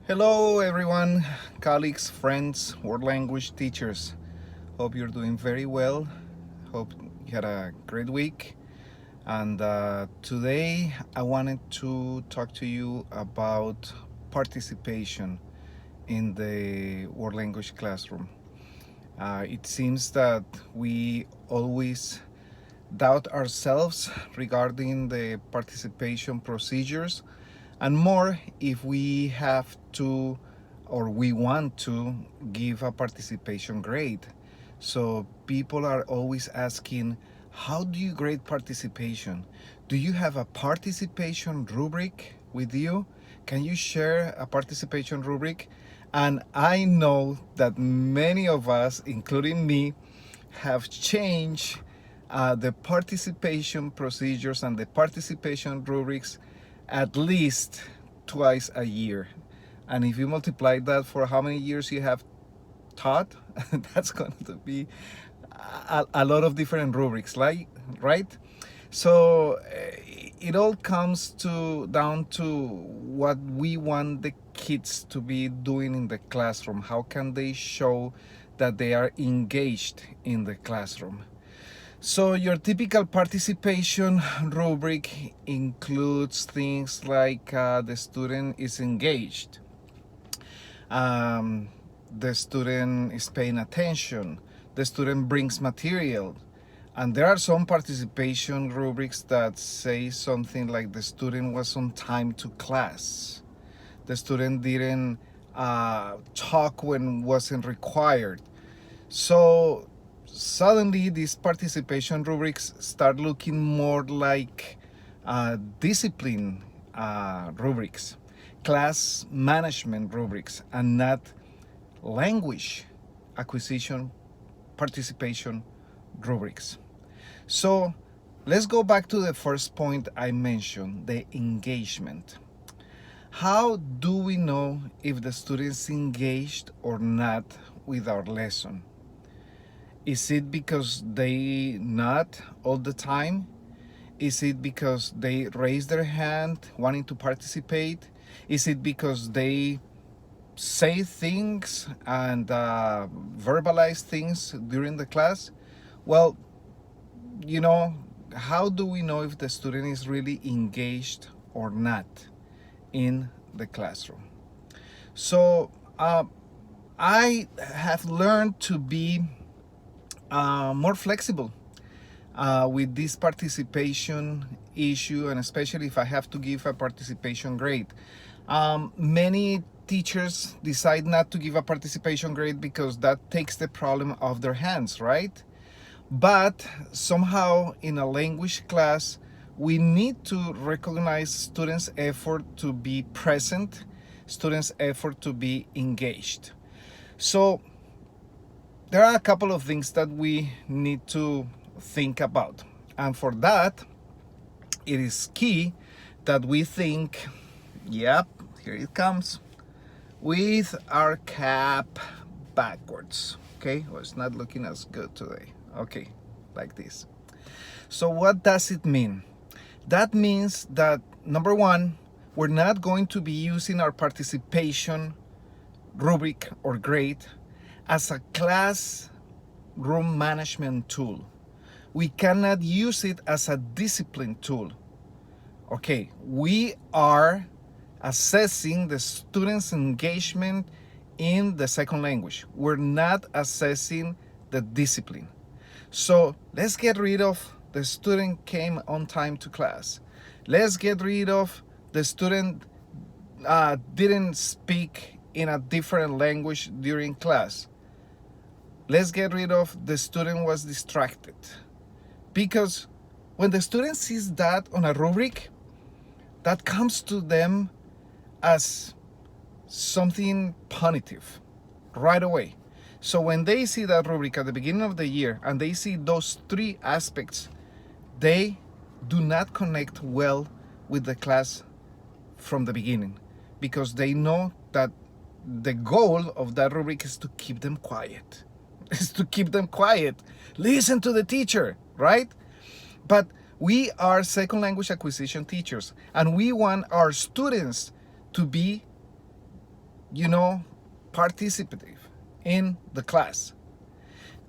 Hello everyone, colleagues, friends, world language teachers. Hope you're doing very well. Hope you had a great week. And today I wanted to talk to you about participation in the world language classroom. It seems that we always doubt ourselves regarding the participation procedures, and more if we have to or we want to give a participation grade. So people are always asking, how do you grade participation? Do you have a participation rubric with you? Can you share a participation rubric? And I know that many of us, including me, have changed the participation procedures and the participation rubrics at least twice a year. And if you multiply that for how many years you have taught, that's going to be a lot of different rubrics, like, right? So it all comes down to what we want the kids to be doing in the classroom. How can they show that they are engaged in the classroom? So your typical participation rubric includes things like the student is engaged, um, the student is paying attention, the student brings material, and there are some participation rubrics that say something like the student was on time to class, the student didn't talk when wasn't required. So suddenly these participation rubrics start looking more like discipline rubrics, class management rubrics, and not language acquisition participation rubrics. So let's go back to the first point I mentioned, the engagement. How do we know if the student's engaged or not with our lesson? Is it because they nod all the time? Is it because they raise their hand wanting to participate? Is it because they say things and verbalize things during the class? Well, how do we know if the student is really engaged or not in the classroom? So I have learned to be more flexible with this participation issue, and especially if I have to give a participation grade. Many teachers decide not to give a participation grade because that takes the problem off their hands, right? But somehow in a language class, we need to recognize students' effort to be present, students' effort to be engaged. So there are a couple of things that we need to think about. And for that, it is key that we think, yep, here it comes, with our cap backwards. Okay, well, it's not looking as good today. Okay, like this. So what does it mean? That means that, number one, we're not going to be using our participation rubric or grade as a classroom management tool. We cannot use it as a discipline tool. Okay, we are assessing the student's engagement in the second language. We're not assessing the discipline. So let's get rid of the student came on time to class. Let's get rid of the student didn't speak in a different language during class. Let's get rid of the student was distracted. Because when the student sees that on a rubric, that comes to them as something punitive right away. So when they see that rubric at the beginning of the year and they see those three aspects, they do not connect well with the class from the beginning, because they know that the goal of that rubric is to keep them quiet. Is to keep them quiet. Listen to the teacher, right? But we are second language acquisition teachers, and we want our students to be you know, participative in the class.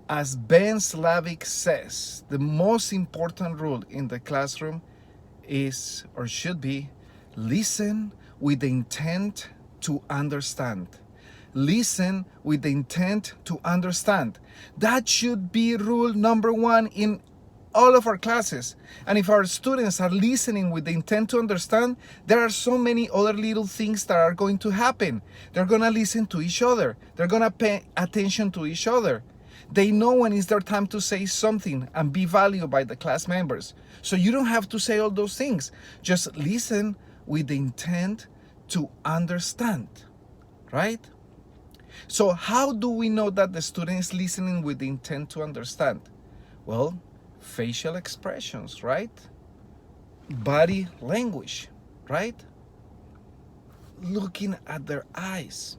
As Ben Slavik says, the most important rule in the classroom is or should be listen with the intent to understand. Listen with the intent to understand. That should be rule number one in all of our classes. And if our students are listening with the intent to understand, there are so many other little things that are going to happen. They're going to listen to each other. They're going to pay attention to each other. They know when it's their time to say something and be valued by the class members. So you don't have to say all those things. Just listen with the intent to understand, right? So how do we know that the student is listening with the intent to understand? Well, facial expressions, right? Body language, right? Looking at their eyes.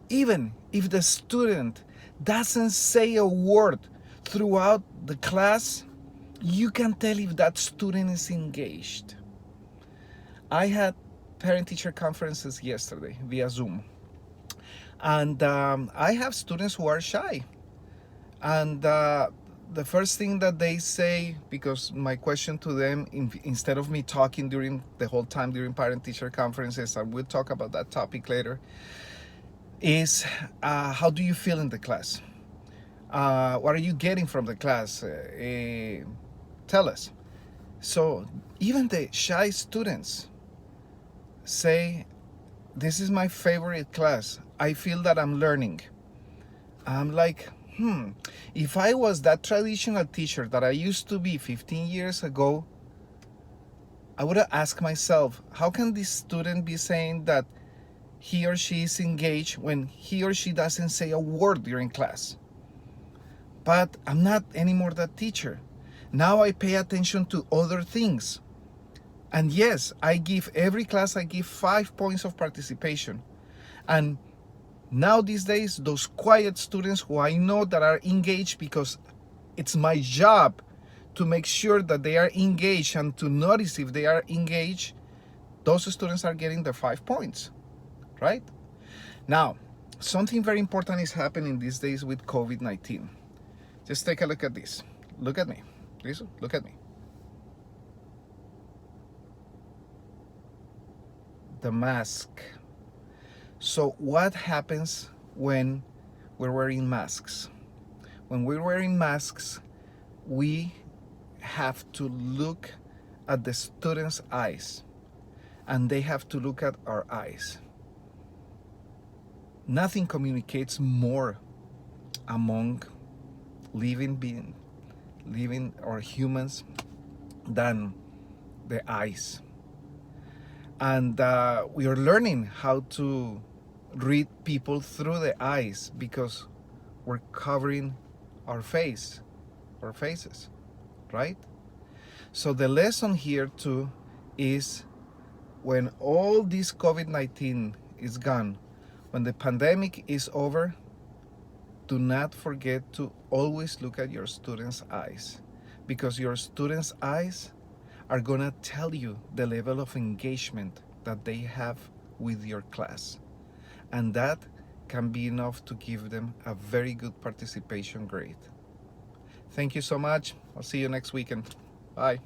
Even if the student doesn't say a word throughout the class, you can tell if that student is engaged. I had parent-teacher conferences yesterday via Zoom. And I have students who are shy. And the first thing that they say, because my question to them, instead of me talking during the whole time during parent-teacher conferences, and we'll talk about that topic later, is how do you feel in the class? What are you getting from the class? Tell us. So even the shy students say, this is my favorite class. I feel that I'm learning. I'm like, if I was that traditional teacher that I used to be 15 years ago, I would have asked myself, how can this student be saying that he or she is engaged when he or she doesn't say a word during class? But I'm not anymore that teacher. Now I pay attention to other things. And yes, every class I give 5 points of participation. And now these days, those quiet students who I know that are engaged, because it's my job to make sure that they are engaged and to notice if they are engaged, those students are getting their 5 points, right? Now, something very important is happening these days with COVID-19. Just take a look at this. Look at me. Please, look at me. The mask. So what happens when we're wearing masks? When we're wearing masks, we have to look at the students' eyes, and they have to look at our eyes. Nothing communicates more among living or humans than the eyes. And we are learning how to read people through the eyes because we're covering our faces, right? So the lesson here too is, when all this COVID-19 is gone, when the pandemic is over, do not forget to always look at your students' eyes, because your students' eyes are gonna tell you the level of engagement that they have with your class. And that can be enough to give them a very good participation grade. Thank you so much. I'll see you next weekend. Bye.